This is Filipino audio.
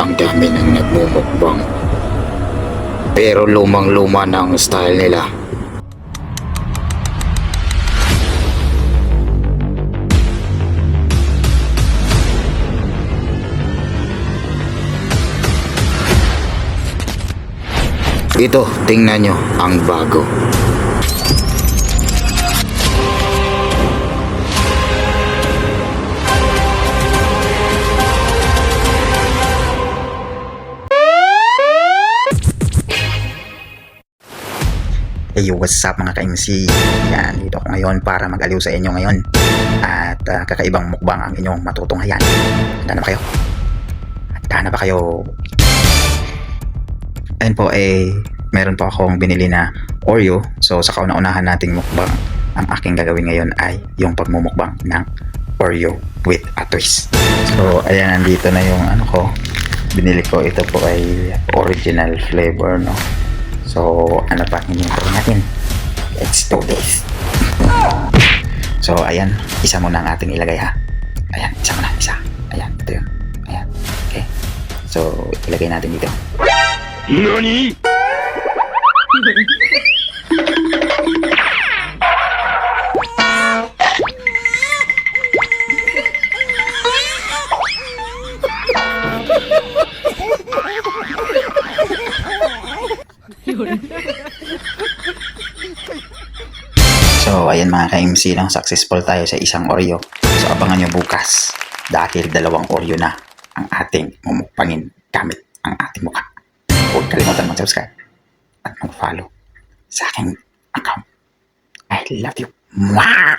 Ang dami ng nagmumukbang. Pero lumang-luma na ang style nila. Ito, tingnan nyo ang bago. Hey, what's up mga ka-MC? Yan, dito ako ngayon para mag-aliw sa inyo ngayon. At kakaibang mukbang ang inyong matutunghayan. Handa na ba kayo? Handa na ba kayo? Ayun po, meron po akong binili na Oreo. So, sa kauna-unahan nating mukbang, ang aking gagawin ngayon ay yung pagmumukbang ng Oreo with a twist. So, ayan, nandito na yung ano ko. Binili ko, ito po ay original flavor, no? So, ano pa hinihintay natin? Let's do this! So, ayan. Isa muna ang ating ilagay, ha? Ayan, isa muna. Isa. Ayan, ito yun. Ayan. Okay. So, ilagay natin dito. NANI?! So, ayan mga ka-MC lang, successful tayo sa isang Oreo. So, abangan nyo bukas dahil dalawang Oreo na ang ating mumukbangin gamit ang ating mukha. Huwag kalimutan mag-subscribe at mag-follow sa aking account. I love you. Mwah!